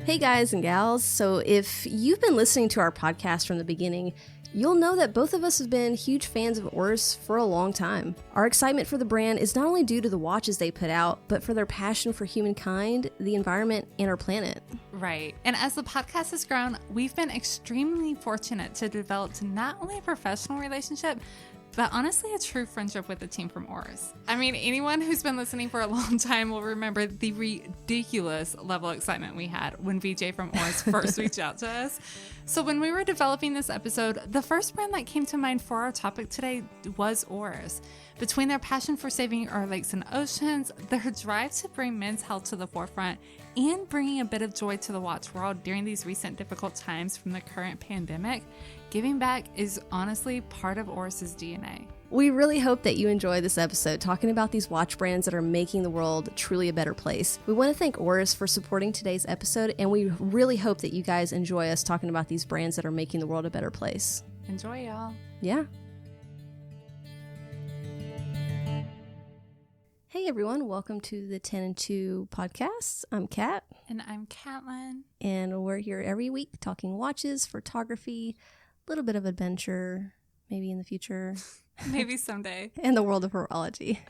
Hey guys and gals, so if you've been listening to our podcast from the beginning, you'll know that both of us have been huge fans of Oris for a long time. Our excitement for the brand is not only due to the watches they put out, but for their passion for humankind, the environment, and our planet. Right. And as the podcast has grown, we've been extremely fortunate to develop not only a professional relationship, but honestly, a true friendship with the team from Oris. I mean, anyone who's been listening for a long time will remember the ridiculous level of excitement we had when VJ from Oris first reached out to us. So when we were developing this episode, the first brand that came to mind for our topic today was Oris. Between their passion for saving our lakes and oceans, their drive to bring men's health to the forefront, and bringing a bit of joy to the watch world during these recent difficult times from the current pandemic, giving back is honestly part of Oris's DNA. We really hope that you enjoy this episode talking about these watch brands that are making the world truly a better place. We want to thank Oris for supporting today's episode, and we really hope that you guys enjoy us talking about these brands that are making the world a better place. Enjoy, y'all. Yeah. Hey everyone, welcome to the 10 and 2 podcast. I'm Kat. And I'm Catlin. And we're here every week talking watches, photography, a little bit of adventure, maybe in the future. Maybe someday. And the world of horology.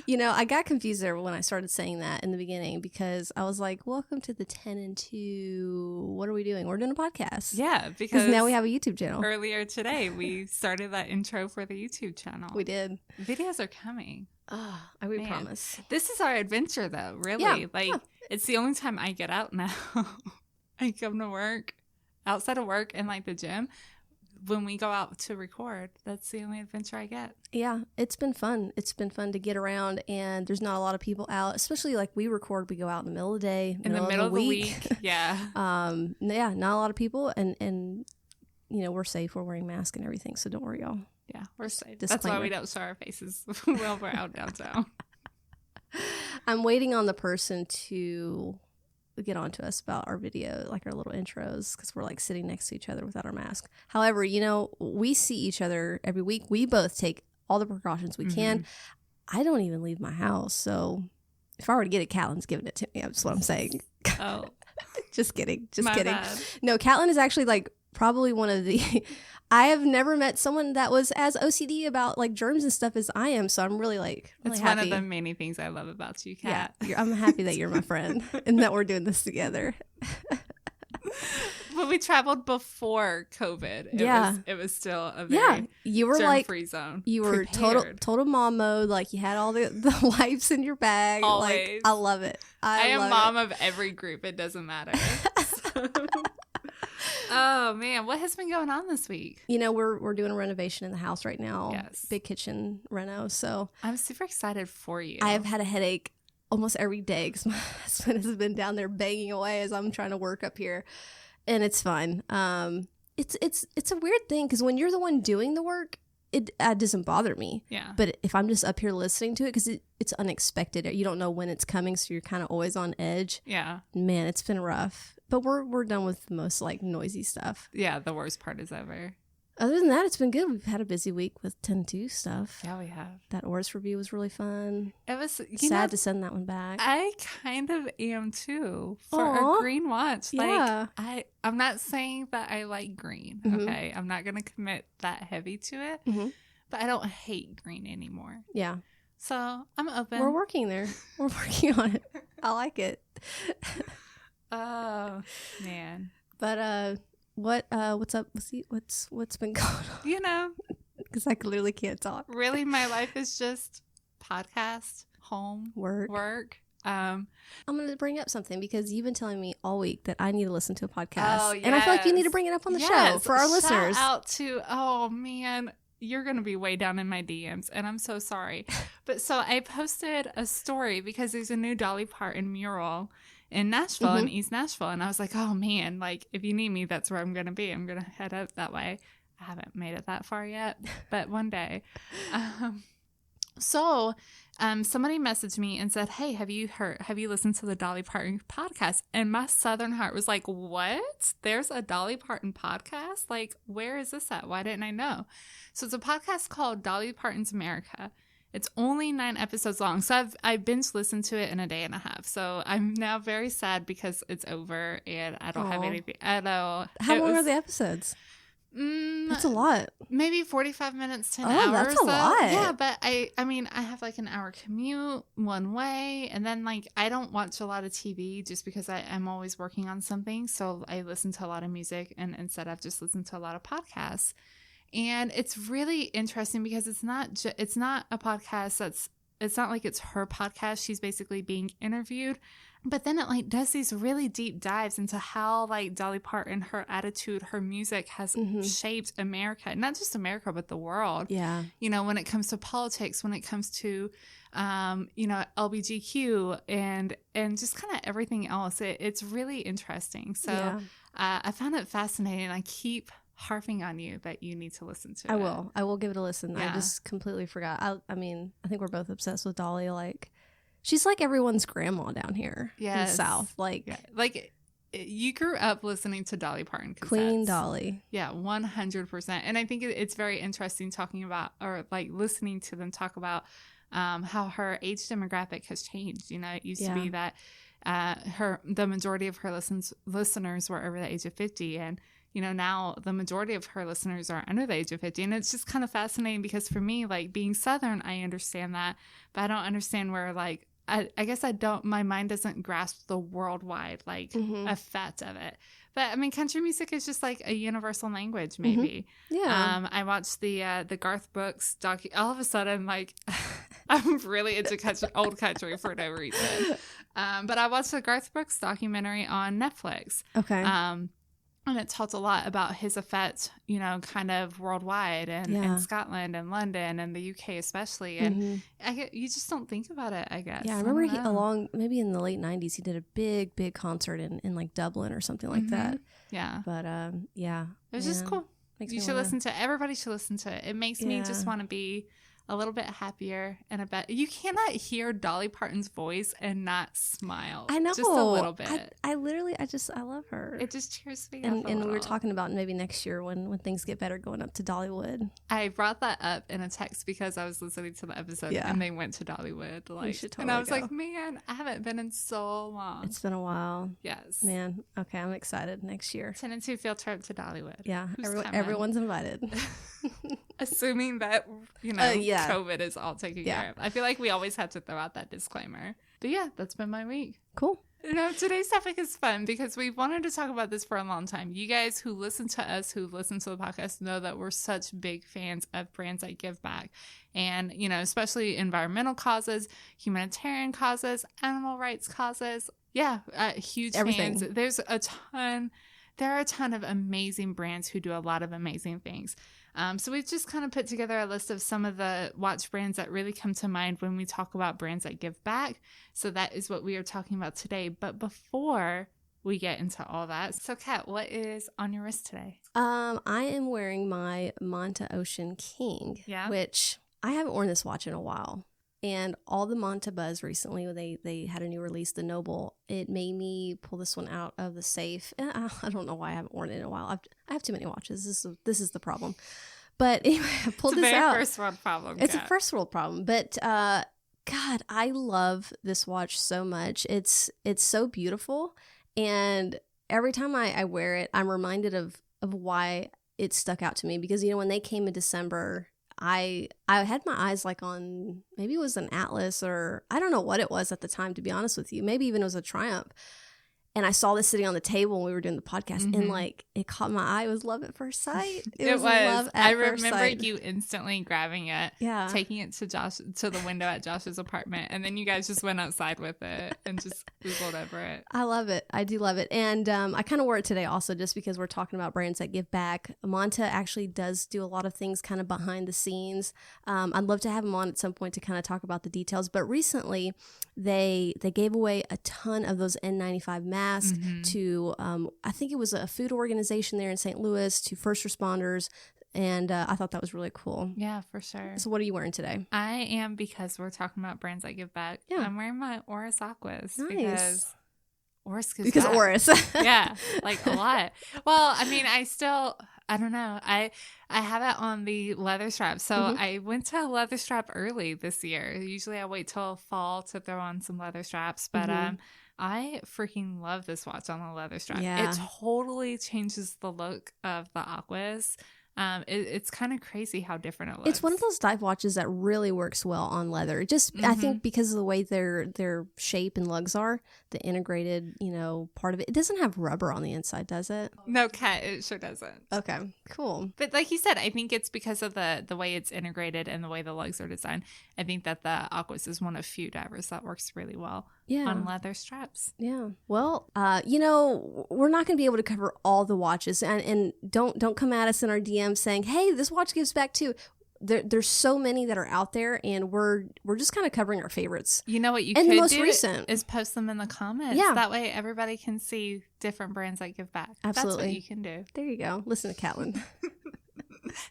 You know, I got confused there when I started saying that in the beginning because I was like, welcome to the 10 and 2. What are we doing? We're doing a podcast. Yeah, because now we have a YouTube channel. Earlier today, we started that intro for the YouTube channel. We did. Videos are coming. Oh, we promise. This is our adventure, though, really. Yeah, It's the only time I get out now. I come to work, outside of work and like the gym. When we go out to record, that's the only adventure I get. Yeah, it's been fun. It's been fun to get around, and there's not a lot of people out, especially like we record, we go out in the middle of the day, in the middle of the week. Yeah. Yeah, not a lot of people, and you know, we're safe. We're wearing masks and everything, so don't worry, y'all. Yeah, we're safe. Disclaimer. That's why we don't show our faces while we're out downtown. I'm waiting on the person to get on to us about our video, like our little intros, because we're like sitting next to each other without our mask. However, you know, we see each other every week. We both take all the precautions we can. I don't even leave my house. So if I were to get it, Catlin's giving it to me. That's what I'm saying. Oh. Just kidding. Just My kidding. bad. No, Catlin is actually like probably one of the... I have never met someone that was as OCD about like germs and stuff as I am. So I'm really like it's happy. One of the many things I love about you, Kat. Yeah, I'm happy that you're my friend and that we're doing this together. But we traveled before COVID. It was still a very you were germ-free zone. You were total mom mode. Like you had all the wipes in your bag. Always. Like I love it. I am love mom it. of every group. It doesn't matter. Oh man, what has been going on this week? You know, we're doing a renovation in the house right now. Yes. Big kitchen reno. So I'm super excited for you. I have had a headache almost every day because my husband has been down there banging away as I'm trying to work up here, and it's fun. It's a weird thing because when you're the one doing the work, it doesn't bother me. Yeah. But if I'm just up here listening to it, because it's unexpected, you don't know when it's coming, so you're kind of always on edge. Yeah. Man, it's been rough. But we're done with the most like noisy stuff. Yeah, the worst part is over. Other than that, it's been good. We've had a busy week with 10-2 stuff. Yeah, we have. That Oris review was really fun. It was sad to send that one back. I kind of am too for Aww. a green watch. Yeah. Like I'm not saying that I like green. Okay, I'm not gonna commit that heavy to it. But I don't hate green anymore. Yeah. So I'm open. We're working there. We're working on it. I like it. Oh man. But what's up? What's been going on? You know, because I clearly can't talk. Really, my life is just podcast, home, work. I'm going to bring up something because you've been telling me all week that I need to listen to a podcast. Oh, yes. And I feel like you need to bring it up on the show for our listeners. Shout out to, oh man, you're going to be way down in my DMs and I'm so sorry. But so I posted a story because there's a new Dolly Parton mural in Nashville, in East Nashville. And I was like, oh man, like if you need me, that's where I'm going to be. I'm going to head out that way. I haven't made it that far yet, but one day. So somebody messaged me and said, hey, have you listened to the Dolly Parton podcast? And my Southern heart was like, what? There's a Dolly Parton podcast? Like, where is this at? Why didn't I know? So it's a podcast called Dolly Parton's America. It's only 9 episodes long. So I've binge listened to it in a day and a half. So I'm now very sad because it's over and I don't have anything. I know. How long are the episodes? That's a lot. Maybe 45 minutes to an hour. That's a lot. Yeah, but I mean, I have like an hour commute one way. And then like, I don't watch a lot of TV just because I'm always working on something. So I listen to a lot of music and instead I've just listened to a lot of podcasts. And it's really interesting because it's not a podcast it's not like it's her podcast. She's basically being interviewed. But then it like does these really deep dives into how like Dolly Parton, her attitude, her music has shaped America, not just America, but the world. Yeah. You know, when it comes to politics, when it comes to, LGBTQ and just kind of everything else, it's really interesting. So I found it fascinating. I keep harping on you that you need to listen to it. I will give it a listen. Yeah. I just completely forgot. I mean, I think we're both obsessed with Dolly. Like, she's like everyone's grandma down here in the South. Like, like you grew up listening to Dolly Parton cassettes. Queen Dolly. Yeah, 100%. And I think it's very interesting talking about, or like listening to them talk about how her age demographic has changed. You know, it used to be that the majority of her listeners were over the age of 50, and you know, now the majority of her listeners are under the age of 50. And it's just kind of fascinating because for me, like being Southern, I understand that, but I don't understand where like, I guess my mind doesn't grasp the worldwide like effect of it. But I mean, country music is just like a universal language, maybe. Yeah. I watched the Garth Brooks docu. All of a sudden, like, I'm really into old country for no reason. But I watched the Garth Brooks documentary on Netflix. Okay. And it talks a lot about his effect, you know, kind of worldwide and in Scotland and London and the UK especially. And you just don't think about it, I guess. Yeah, I remember maybe in the late 90s, he did a big concert in like Dublin or something like that. Yeah. But yeah. It was just cool. Everybody should listen to it. It makes me just want to be a little bit happier and you cannot hear Dolly Parton's voice and not smile. I know. Just a little bit. I love her. It just cheers me up. And we were talking about maybe next year when things get better going up to Dollywood. I brought that up in a text because I was listening to the episode and they went to Dollywood. And I was like, man, I haven't been in so long. It's been a while. Yes. Man. Okay. I'm excited next year. 10 and 2 field trip to Dollywood. Yeah. Everyone's invited. Assuming that, you know, COVID is all taken care of. I feel like we always have to throw out that disclaimer. But yeah, that's been my week. Cool. You know, today's topic is fun because we've wanted to talk about this for a long time. You guys who listen to us, who listen to the podcast, know that we're such big fans of brands that give back. And, you know, especially environmental causes, humanitarian causes, animal rights causes. Yeah, huge fans. There are a ton of amazing brands who do a lot of amazing things. So we've just kind of put together a list of some of the watch brands that really come to mind when we talk about brands that give back. So that is what we are talking about today. But before we get into all that, so Kat, what is on your wrist today? I am wearing my Manta Ocean King, which I haven't worn this watch in a while. And all the Manta buzz recently, when they had a new release, the Noble, it made me pull this one out of the safe. And I don't know why I haven't worn it in a while. I have too many watches. This is the problem. But anyway, I pulled this out. It's a very first world problem. It's a first world problem. But God, I love this watch so much. It's so beautiful. And every time I wear it, I'm reminded of why it stuck out to me. Because, you know, when they came in December, I had my eyes like on, maybe it was an Atlas or I don't know what it was at the time, to be honest with you. Maybe even it was a Triumph. And I saw this sitting on the table when we were doing the podcast, and like it caught my eye. It was love at first sight. It was love at first sight. I remember you instantly grabbing it, yeah, taking it to the window at Josh's apartment, and then you guys just went outside with it and just Googled over it. I love it. I do love it. And I kind of wore it today also just because we're talking about brands that give back. Monta actually does do a lot of things kind of behind the scenes. I'd love to have him on at some point to kind of talk about the details. But recently, they gave away a ton of those N95 masks to, I think it was a food organization there in St. Louis, to first responders. And I thought that was really cool. Yeah, for sure. So what are you wearing today? I am, because we're talking about brands that give back. Yeah. I'm wearing my Oris Aquas. Nice. Because Oris gives because back. Oris. Yeah, like a lot. Well, I mean, I don't know. I have it on the leather strap. So I went to a leather strap early this year. Usually I wait till fall to throw on some leather straps. But I freaking love this watch on the leather strap. Yeah. It totally changes the look of the Aquas. It's kind of crazy how different it looks. It's one of those dive watches that really works well on leather. Just I think because of the way their shape and lugs are, the integrated, part of it. It doesn't have rubber on the inside, does it? No, Kat, it sure doesn't. Okay, cool. But like you said, I think it's because of the way it's integrated and the way the lugs are designed. I think that the Aquas is one of few divers that works really well on leather straps. Yeah. Well, we're not going to be able to cover all the watches, and don't come at us in our DMs saying, "Hey, this watch gives back too." There's so many that are out there, and we're just kind of covering our favorites. You know what you and could the most do recent is post them in the comments. Yeah. That way everybody can see different brands that give back. Absolutely. That's what you can do. There you go. Listen to Catlin.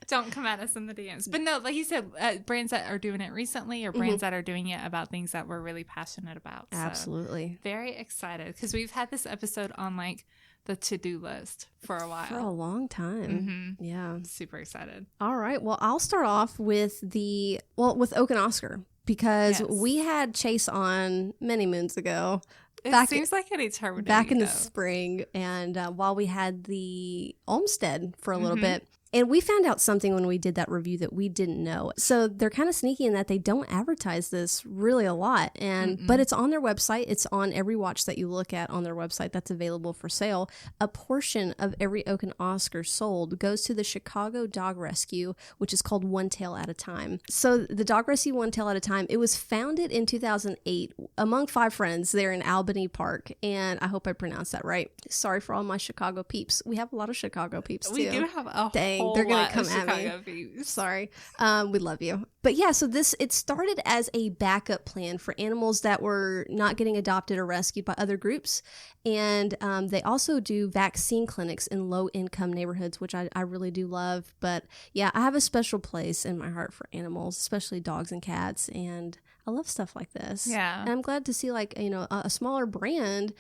Don't come at us in the DMs. But no, like you said, brands that are doing it recently or brands that are doing it about things that we're really passionate about. So Absolutely. very excited because we've had this episode on like the to-do list for a while. For a long time. Yeah. Super excited. All right. Well, I'll start off with with Oak and Oscar because we had Chase on many moons ago. It seems like an eternity. Back in the spring, and while we had the Olmsted for a little bit. And we found out something when we did that review that we didn't know. So they're kind of sneaky in that they don't advertise this really a lot. But it's on their website. It's on every watch that you look at on their website that's available for sale. A portion of every Oak and Oscar sold goes to the Chicago Dog Rescue, which is called One Tail at a Time. So the Dog Rescue One Tail at a Time, it was founded in 2008 among 5 friends there in Albany Park. And I hope I pronounced that right. Sorry for all my Chicago peeps. We have a lot of Chicago peeps too. We do have a Dang. They're going to come at me. Sorry. We love you. But yeah, so it started as a backup plan for animals that were not getting adopted or rescued by other groups. And they also do vaccine clinics in low-income neighborhoods, which I really do love. But yeah, I have a special place in my heart for animals, especially dogs and cats. And I love stuff like this. Yeah. And I'm glad to see a smaller brand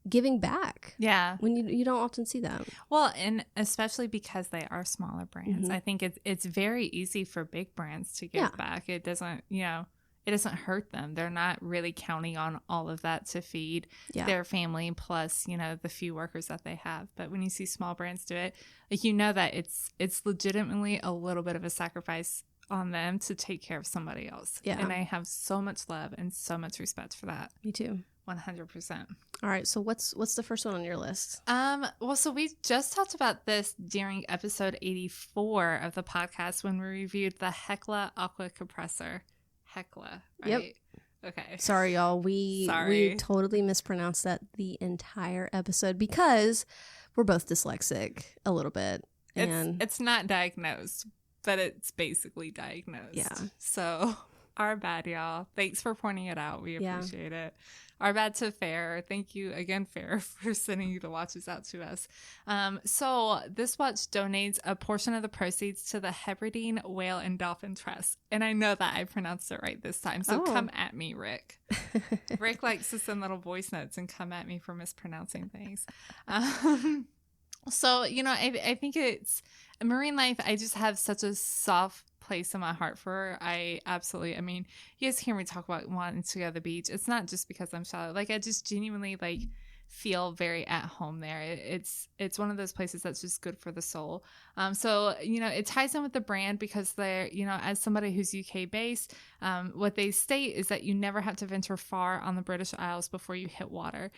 giving back. Yeah. When you don't often see that. Well, and especially because they are smaller brands. I think it's very easy for big brands to give back. It doesn't, it doesn't hurt them. They're not really counting on all of that to feed their family plus, the few workers that they have. But when you see small brands do it, like that it's legitimately a little bit of a sacrifice on them to take care of somebody else. Yeah. And I have so much love and so much respect for that. Me too. 100%. All right. So what's the first one on your list? Well, so we just talked about this during episode 84 of the podcast when we reviewed the Hekla Aqua Compressor. Hekla, right? Yep. Okay. Sorry, y'all. We totally mispronounced that the entire episode because we're both dyslexic a little bit. And it's not diagnosed, but it's basically diagnosed. Yeah. So our bad, y'all. Thanks for pointing it out. We appreciate it. Our bad to Fair. Thank you again, Fair, for sending the watches out to us. So this watch donates a portion of the proceeds to the Hebridean Whale and Dolphin Trust. And I know that I pronounced it right this time. So come at me, Rick. Rick likes to send little voice notes and come at me for mispronouncing things. So, I think it's marine life. I just have such a soft place in my heart for. You guys hear me talk about wanting to go to the beach. It's not just because I'm shallow. Like, I just genuinely feel very at home there. It's one of those places that's just good for the soul. So, it ties in with the brand because they're, as somebody who's UK based, what they state is that you never have to venture far on the British Isles before you hit water,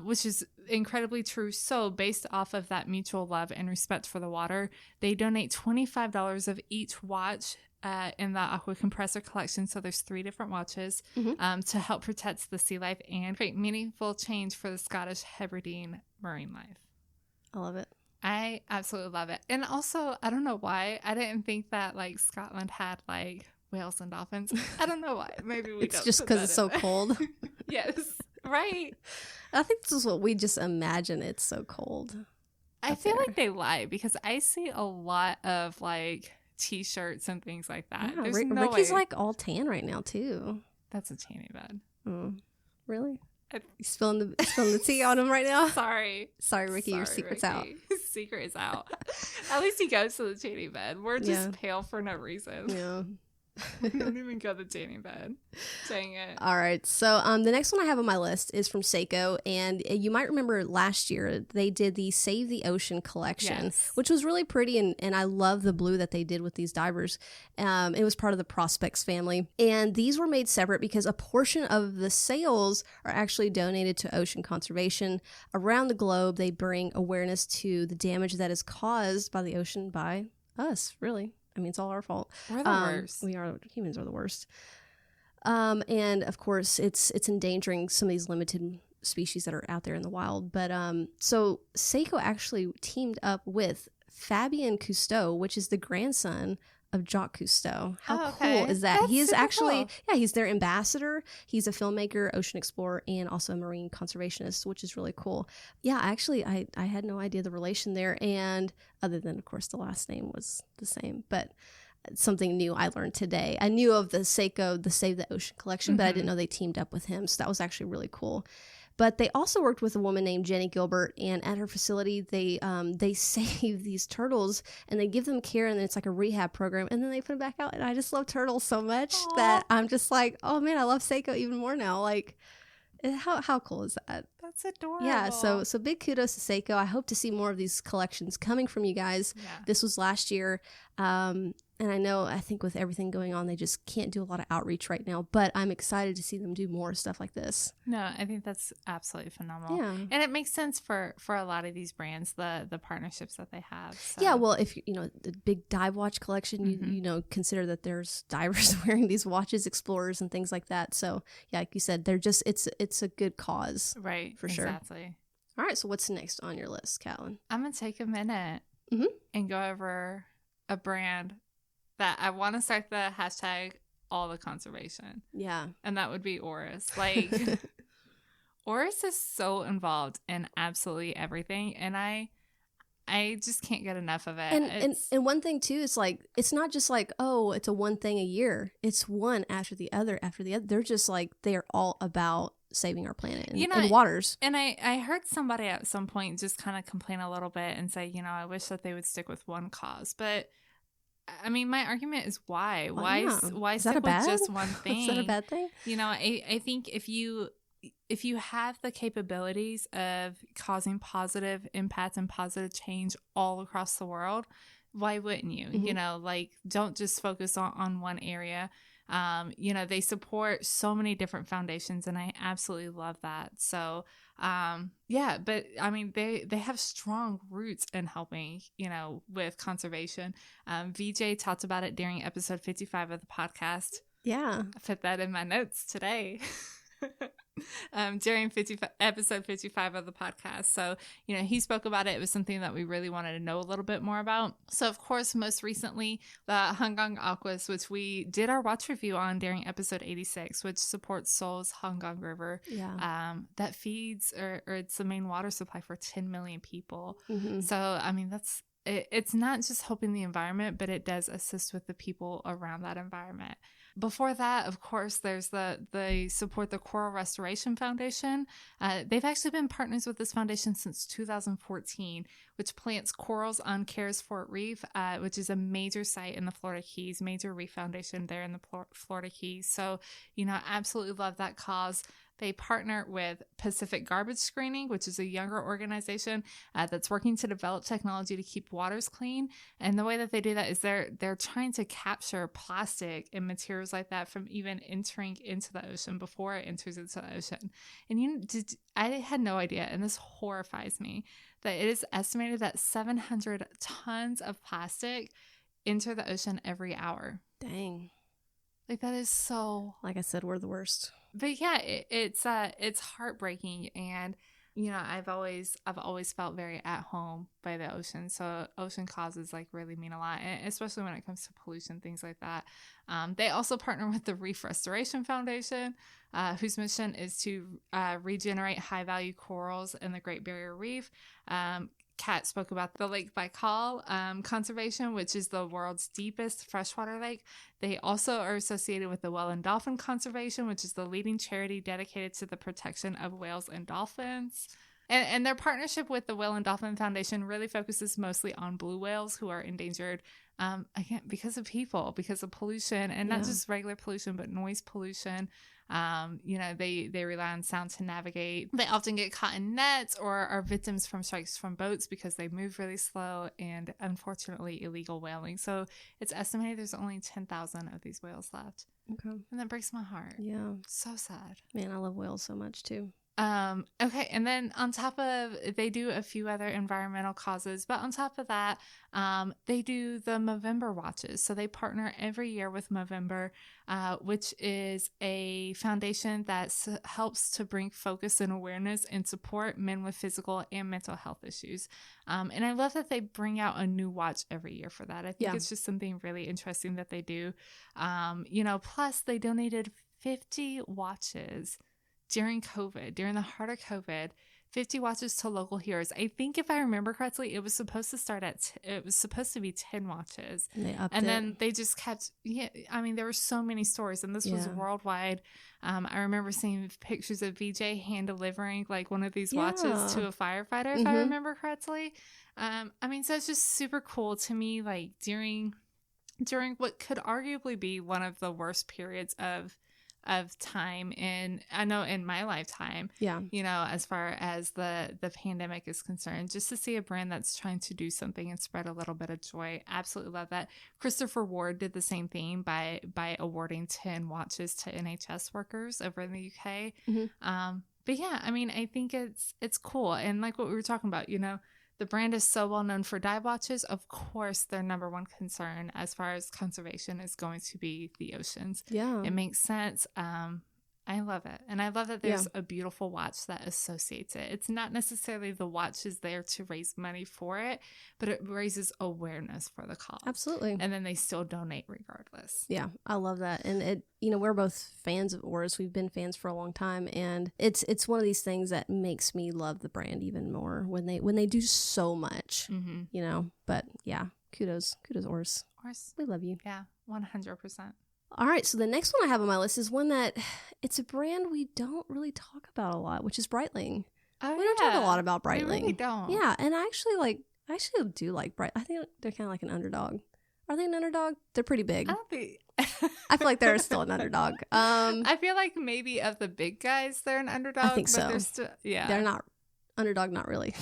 which is incredibly true. So based off of that mutual love and respect for the water, they donate $25 of each watch in the Aqua Compressor collection. So there's 3 different watches to help protect the sea life and create meaningful change for the Scottish Hebridean marine life. I love it. I absolutely love it. And also, I don't know why, I didn't think that like Scotland had like whales and dolphins. I don't know why. Maybe we It's don't just put because that it's in so there. cold. Yes, right. I think this is what we just imagine. It's so cold. I up feel there. like they lie because I see a lot of like t-shirts and things like that. Yeah, There's no Ricky's way. like all tan right now too. That's a tanny bed. Oh, really? I- You spilling the tea on him right now? Sorry. Sorry, Ricky, your secret's out. His secret is out. At least he goes to the tanning bed. We're just Yeah. pale for no reason. Yeah. We don't even go to the tanning bed. Dang it. All right. So the next one I have on my list is from Seiko. And you might remember last year they did the Save the Ocean collection, Yes. which was really pretty. And I love the blue that they did with these divers. It was part of the Prospects family. And these were made separate because a portion of the sales are actually donated to ocean conservation. Around the globe, they bring awareness to the damage that is caused by the ocean by us, really. I mean, it's all our fault. We're the worst. Humans are the worst. And of course, it's endangering some of these limited species that are out there in the wild. But so Seiko actually teamed up with Fabien Cousteau, which is the grandson of Jacques Cousteau. How cool is that? That's He is super actually, cool. he's their ambassador. He's a filmmaker, ocean explorer, and also a marine conservationist, which is really cool. Yeah, actually, I had no idea the relation there. And other than, of course, the last name was the same. But something new I learned today. I knew of the Seiko, the Save the Ocean collection, but I didn't know they teamed up with him. So that was actually really cool. But they also worked with a woman named Jenny Gilbert, and at her facility, they save these turtles and they give them care, and then it's like a rehab program, and then they put them back out. And I just love turtles so much that I'm just like, oh man, I love Seiko even more now. Like, how cool is that? That's adorable. Yeah, so big kudos to Seiko. I hope to see more of these collections coming from you guys. Yeah. This was last year. And I think with everything going on, they just can't do a lot of outreach right now. But I'm excited to see them do more stuff like this. No, I think that's absolutely phenomenal. Yeah. And it makes sense for a lot of these brands, the partnerships that they have. So. Yeah, well, if the big dive watch collection, you consider that there's divers wearing these watches, explorers, and things like that. So yeah, like you said, they're just it's a good cause, Right. For sure. Exactly. All right, so what's next on your list, Callan? I'm going to take a minute and go over a brand that I want to start the hashtag all the conservation. Yeah. And that would be Oris. Like, Oris is so involved in absolutely everything. And I just can't get enough of it. And one thing too is like, it's not just like, oh, it's a one thing a year. It's one after the other after the other. They're just like, they are all about saving our planet and waters. And I heard somebody at some point just kind of complain a little bit and say, I wish that they would stick with one cause. But I mean, my argument is why? Why is stick that with just one thing? Is that a bad thing? I think if you have the capabilities of causing positive impact and positive change all across the world, why wouldn't you? Don't just focus on one area. They support so many different foundations, and I absolutely love that. So, but I mean, they have strong roots in helping, with conservation. VJ talked about it during episode 55 of the podcast. Yeah. I put that in my notes today. During episode 55 of the podcast. So, he spoke about it. It was something that we really wanted to know a little bit more about. So, of course, most recently, the Hongkong Aquas, which we did our watch review on during episode 86, which supports Seoul's Hongkong River. Yeah. That feeds or it's the main water supply for 10 million people. Mm-hmm. So, I mean, it's not just helping the environment, but it does assist with the people around that environment. Before that, of course, there's they support the Coral Restoration Foundation. They've actually been partners with this foundation since 2014, which plants corals on Cares Fort Reef, which is a major site in the Florida Keys, major reef foundation there in the Florida Keys. So, absolutely love that cause. They partner with Pacific Garbage Screening, which is a younger organization that's working to develop technology to keep waters clean. And the way that they do that is they're trying to capture plastic and materials like that from even entering into the ocean before it enters into the ocean. And I had no idea, and this horrifies me, that it is estimated that 700 tons of plastic enter the ocean every hour. Dang. Like, that is so... Like I said, we're the worst. But yeah, it's heartbreaking, and I've always felt very at home by the ocean. So ocean causes like really mean a lot, and especially when it comes to pollution, things like that. They also partner with the Reef Restoration Foundation, whose mission is to regenerate high value corals in the Great Barrier Reef. Kat spoke about the Lake Baikal conservation, which is the world's deepest freshwater lake. They also are associated with the Whale and Dolphin Conservation, which is the leading charity dedicated to the protection of whales and dolphins. And their partnership with the Whale and Dolphin Foundation really focuses mostly on blue whales who are endangered, again, because of people, because of pollution, and not just regular pollution, but noise pollution. They rely on sound to navigate. They often get caught in nets or are victims from strikes from boats because they move really slow and, unfortunately, illegal whaling. So it's estimated there's only 10,000 of these whales left. Okay. And that breaks my heart. Yeah. So sad. Man, I love whales so much too. Okay. And then on top of, they do a few other environmental causes, but on top of that, they do the Movember Watches. So they partner every year with Movember, which is a foundation that helps to bring focus and awareness and support men with physical and mental health issues. And I love that they bring out a new watch every year for that. I think it's just something really interesting that they do. Plus they donated 50 watches during COVID, during the heart of COVID, 50 watches to local heroes. I think if I remember correctly, it was supposed to be 10 watches. And then they just kept, there were so many stories, and this was worldwide. I remember seeing pictures of VJ hand delivering like one of these watches to a firefighter, if I remember correctly. So it's just super cool to me, like during what could arguably be one of the worst periods of time in my lifetime, as far as the pandemic is concerned, just to see a brand that's trying to do something and spread a little bit of joy. Absolutely love that. Christopher Ward did the same thing by awarding 10 watches to NHS workers over in the UK. But yeah, I think it's cool. And like what we were talking about, the brand is so well known for dive watches. Of course, their number one concern as far as conservation is going to be the oceans. Yeah. It makes sense. I love it. And I love that there's a beautiful watch that associates it. It's not necessarily the watch is there to raise money for it, but it raises awareness for the cause. Absolutely. And then they still donate regardless. Yeah, I love that. And we're both fans of Oris. We've been fans for a long time. And it's one of these things that makes me love the brand even more when they do so much, But yeah, kudos Oris. Oris. We love you. Yeah, 100%. All right, so the next one I have on my list is one that it's a brand we don't really talk about a lot, which is Breitling. We don't talk a lot about Breitling. We really don't. Yeah, and I actually do like Breitling. I think they're kind of like an underdog. Are they an underdog? They're pretty big. I don't think. I feel like they're still an underdog. I feel like maybe of the big guys, they're an underdog. I think so. But they're still, they're not underdog, not really.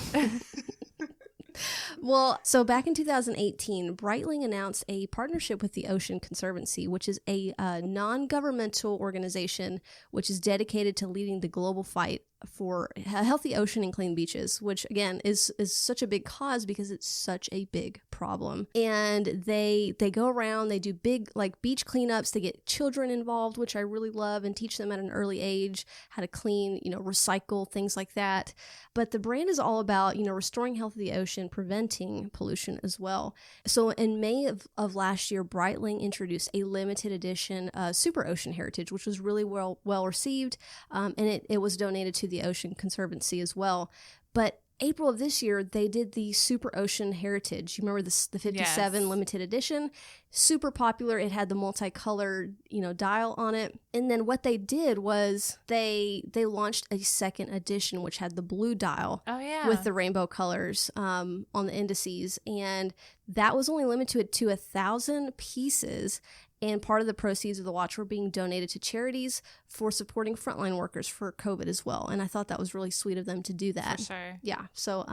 Well, so back in 2018, Breitling announced a partnership with the Ocean Conservancy, which is a non-governmental organization which is dedicated to leading the global fight for a healthy ocean and clean beaches, which again is such a big cause because it's such a big problem. And they go around, they do big like beach cleanups, they get children involved, which I really love, and teach them at an early age how to clean, recycle, things like that. But the brand is all about, restoring health of the ocean, preventing pollution as well. So in May of last year, Breitling introduced a limited edition Super Ocean Heritage, which was really well received, and it was donated to the Ocean Conservancy as well. But April of this year, they did the Super Ocean Heritage. You remember the 57 limited edition? Super popular. It had the multicolored, dial on it. And then what they did was they launched a second edition, which had the blue dial with the rainbow colors on the indices. And that was only limited to 1,000 pieces. And part of the proceeds of the watch were being donated to charities for supporting frontline workers for COVID as well. And I thought that was really sweet of them to do that. For sure. Yeah. So,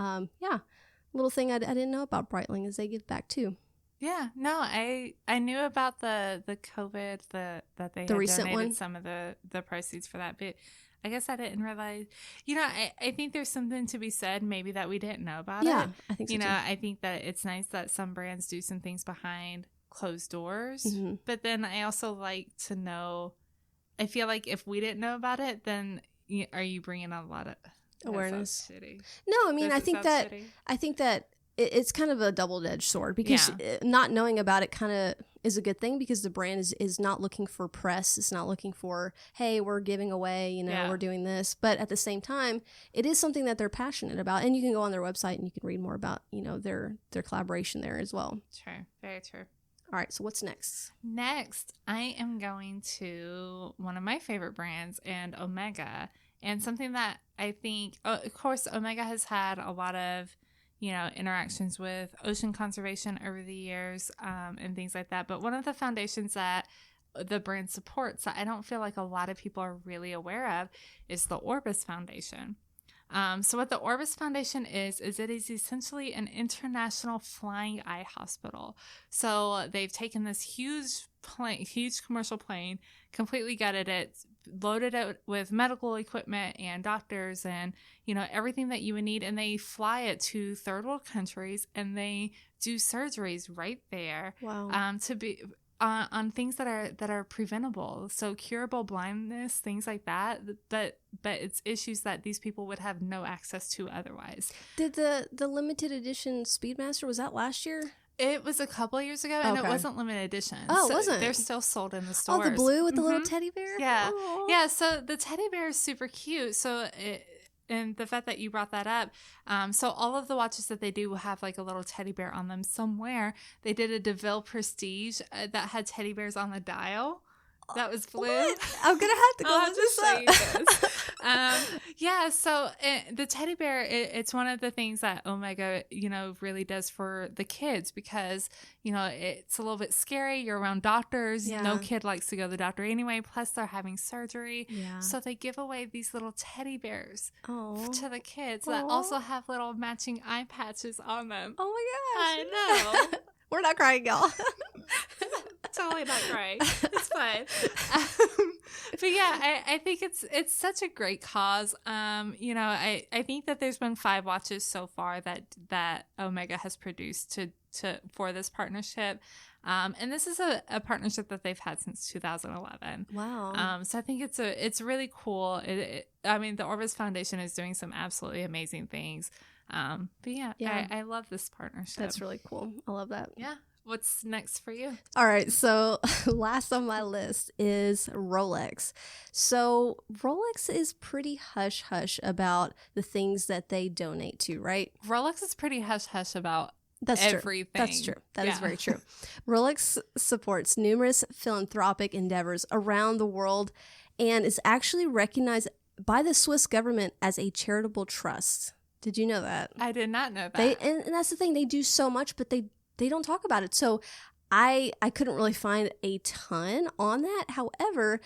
little thing I didn't know about Breitling is they give back too. Yeah, no, I knew about the COVID, that they had recent donated one? some of the proceeds for that, but I guess I didn't realize. I think there's something to be said maybe that we didn't know about it. Yeah, I think so too. I think that it's nice that some brands do some things behind closed doors, but then I also like to know. I feel like if we didn't know about it, then are you bringing a lot of awareness? Shitty. No, I mean, I think that it's kind of a double-edged sword because not knowing about it kind of is a good thing because the brand is not looking for press. It's not looking for, hey, we're giving away, we're doing this. But at the same time, it is something that they're passionate about. And you can go on their website and you can read more about, their collaboration there as well. True. Very true. All right. So what's next? Next, I am going to one of my favorite brands, and Omega. And something that I think, of course, Omega has had a lot of interactions with ocean conservation over the years and things like that. But one of the foundations that the brand supports that I don't feel like a lot of people are really aware of is the Orbis Foundation. So what the Orbis Foundation is it is essentially an international flying eye hospital. So they've taken this huge commercial plane, completely gutted it, loaded it with medical equipment and doctors and, everything that you would need. And they fly it to third world countries and they do surgeries right there. Wow. To be on things that are preventable. So curable blindness, things like that. But it's issues that these people would have no access to otherwise. Did the limited edition Speedmaster, was that last year? It was a couple years ago, and it wasn't limited edition. Oh, so it wasn't? They're still sold in the stores. Oh, the blue with the little teddy bear? Yeah. Aww. Yeah, so the teddy bear is super cute. And the fact that you brought that up, so all of the watches that they do will have like a little teddy bear on them somewhere. They did a DeVille Prestige that had teddy bears on the dial. That was blue. What? I'm going to have to go look this up. So the teddy bear, it's one of the things that Omega, really does for the kids because, it's a little bit scary. You're around doctors. Yeah. No kid likes to go to the doctor anyway. Plus, they're having surgery. Yeah. So they give away these little teddy bears to the kids that Aww. also have little matching eye patches on them. Oh, my gosh. I know. We're not crying, y'all. Totally not crying. It's fine. But yeah, I think it's such a great cause. I think that there's been 5 watches so far that Omega has produced for this partnership. And this is a partnership that they've had since 2011. Wow. So I think it's really cool. The Orbis Foundation is doing some absolutely amazing things. But yeah. I love this partnership. That's really cool. I love that. Yeah. What's next for you? All right. So last on my list is Rolex. So Rolex is pretty hush-hush about the things that they donate to, right? Rolex is pretty hush-hush about everything. True. That's true. That is very true. Rolex supports numerous philanthropic endeavors around the world and is actually recognized by the Swiss government as a charitable trust. Did you know that? I did not know that. And that's the thing. They do so much, but they don't talk about it. So I couldn't really find a ton on that. However,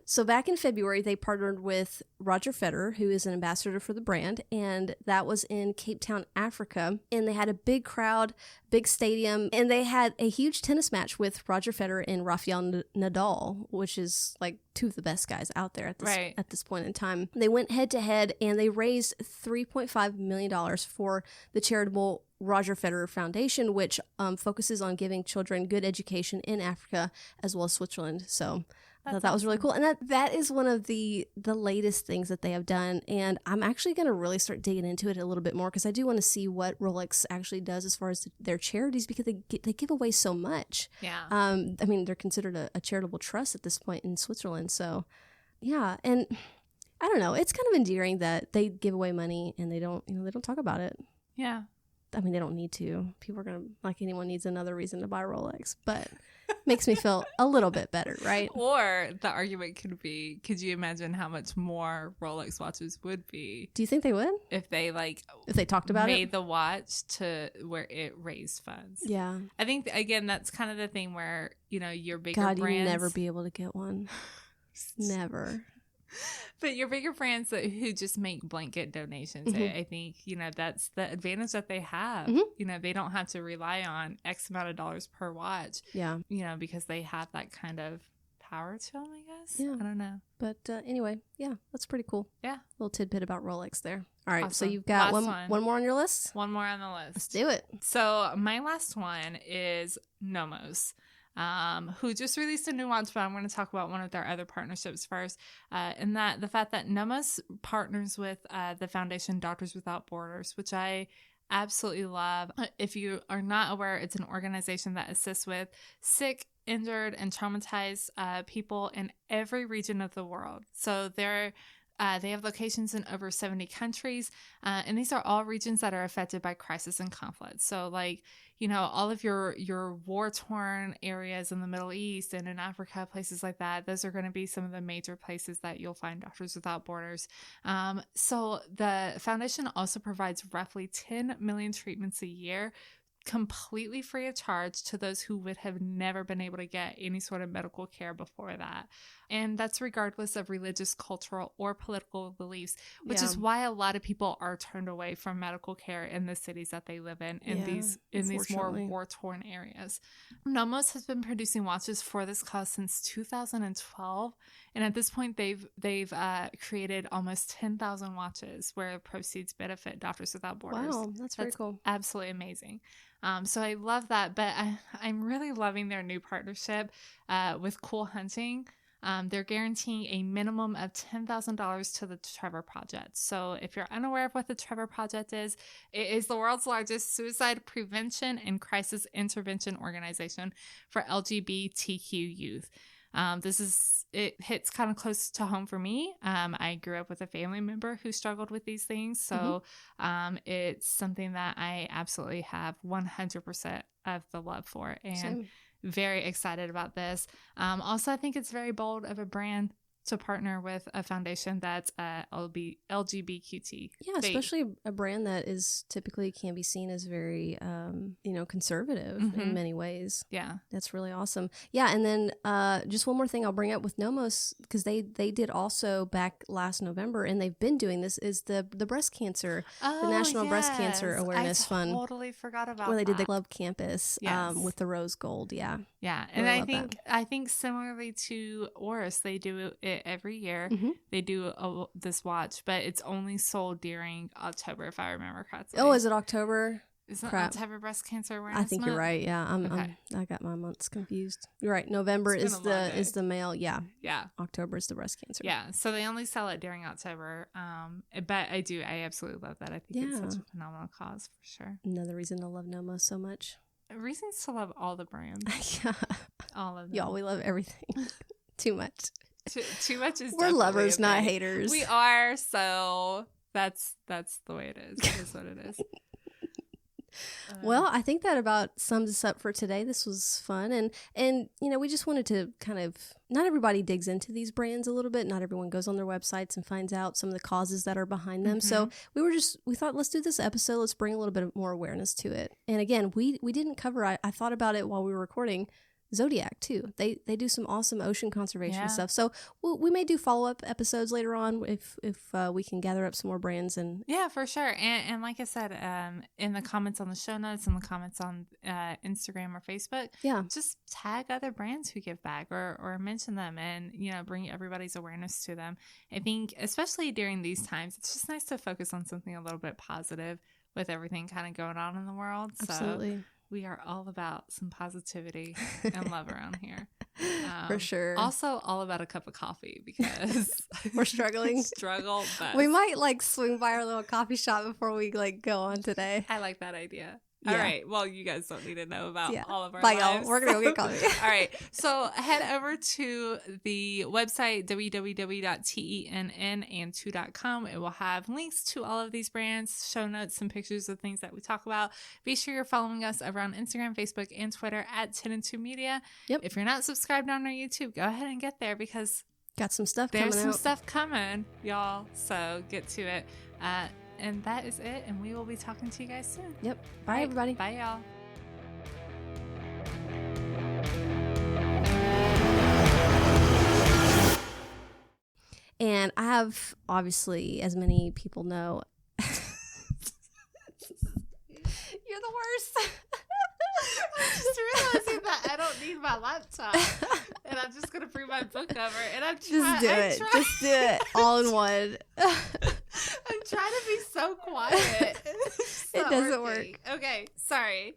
so back in February, they partnered with Roger Federer, who is an ambassador for the brand, and that was in Cape Town, Africa. And they had a big crowd, big stadium, and they had a huge tennis match with Roger Federer and Rafael Nadal, which is like 2 of the best guys out there at this point in time. They went head to head, and they raised $3.5 million for the charitable Roger Federer Foundation, which focuses on giving children good education in Africa as well as Switzerland. So I thought that was really cool. And that is one of the latest things that they have done. And I'm actually going to really start digging into it a little bit more because I do want to see what Rolex actually does as far as their charities because they give away so much. Yeah. They're considered a charitable trust at this point in Switzerland. So yeah. And I don't know. It's kind of endearing that they give away money and they don't talk about it. Yeah. I mean, they don't need to. People are going to, like anyone needs another reason to buy a Rolex, but makes me feel a little bit better, right? Or the argument could be, could you imagine how much more Rolex watches would be? Do you think they would? If they talked about made the watch to where it raised funds. Yeah. I think, again, that's kind of the thing where, your bigger God, brands. you'd never be able to get one. Never. But your bigger brands who just make blanket donations, I think, that's the advantage that they have. They don't have to rely on X amount of dollars per watch. Yeah. Because they have that kind of power to them, I guess. Yeah. I don't know. But anyway, yeah, that's pretty cool. Yeah. Little tidbit about Rolex there. All right. Awesome. So you've got one more on your list? One more on the list. Let's do it. So my last one is Nomos. Who just released a new watch, but I'm going to talk about one of their other partnerships first. And that the fact that Nomos partners with the foundation Doctors Without Borders, which I absolutely love. If you are not aware, it's an organization that assists with sick, injured, and traumatized people in every region of the world. So they have locations in over 70 countries, and these are all regions that are affected by crisis and conflict. So, all of your war-torn areas in the Middle East and in Africa, places like that, those are going to be some of the major places that you'll find Doctors Without Borders. So the foundation also provides roughly 10 million treatments a year, completely free of charge to those who would have never been able to get any sort of medical care before that. And that's regardless of religious, cultural, or political beliefs, which is why a lot of people are turned away from medical care in the cities that they live in these more war-torn areas. Nomos has been producing watches for this cause since 2012, and at this point they've created almost 10,000 watches where proceeds benefit Doctors Without Borders. Wow, that's very cool. Absolutely amazing. So I love that, but I'm really loving their new partnership with Cool Hunting. They're guaranteeing a minimum of $10,000 to the Trevor Project. So if you're unaware of what the Trevor Project is, it is the world's largest suicide prevention and crisis intervention organization for LGBTQ youth. It hits kind of close to home for me. I grew up with a family member who struggled with these things. So it's something that I absolutely have 100% of the love for. And Same. Very excited about this. Also, I think it's very bold of a brand to partner with a foundation that's LGBTQ. Yeah, especially a brand that is typically can be seen as very, conservative in many ways. Yeah. That's really awesome. Yeah, and then just one more thing I'll bring up with Nomos, because they did also back last November, and they've been doing this, is the breast cancer, the National Breast Cancer Awareness Fund. I totally forgot about that. Where they did the club campus with the rose gold. Yeah. Yeah, and I think similarly to Oris, they do it every year. They do this watch, but it's only sold during October, if I remember correctly. Oh, is it October? Is it October Breast Cancer Awareness I think month? You're right. Yeah, I got my months confused. You're right. November is the male. Yeah. Yeah. October is the breast cancer. Yeah. So they only sell it during October. But I absolutely love that. I think it's such a phenomenal cause for sure. Another reason to love Nomos so much. Reasons to love all the brands. Yeah. All of them. Y'all, we love everything. Too much. Too much is We're lovers, not haters. We are, so that's the way it is. It is what it is. Well, I think that about sums us up for today. This was fun. And we just wanted to kind of, not everybody digs into these brands a little bit. Not everyone goes on their websites and finds out some of the causes that are behind them. So we thought, let's do this episode. Let's bring a little bit more awareness to it. And again, we didn't cover, I thought about it while we were recording, Zodiac too. They do some awesome ocean conservation stuff. So we may do follow-up episodes later on if we can gather up some more brands. And yeah, for sure. And like I said, in the comments on the show notes, in the comments on Instagram or Facebook, just tag other brands who give back or mention them and bring everybody's awareness to them. I think especially during these times, it's just nice to focus on something a little bit positive with everything kind of going on in the world. Absolutely. So we are all about some positivity and love around here. For sure. Also all about a cup of coffee because we're struggling. But we might swing by our little coffee shop before we go on today. I like that idea. All right. Well, you guys don't need to know about all of our Bye, lives. y'all. We're going to go get coffee. All right. So head over to the website, www.tennand2.com. It will have links to all of these brands, show notes, and pictures of things that we talk about. Be sure you're following us over on Instagram, Facebook, and Twitter at Tenn&2 Media. Yep. If you're not subscribed on our YouTube, go ahead and get there because got some stuff there's coming some out. stuff coming, y'all. So get to it. And that is it. And we will be talking to you guys soon. Yep. Bye, everybody. Bye, y'all. And I have, obviously, as many people know, you're the worst. I'm just realizing that I don't need my laptop. And I'm just going to bring my book over. And I'm Just do it. Just do it. All in one. I'm trying to be so quiet. It doesn't work. Okay. Sorry.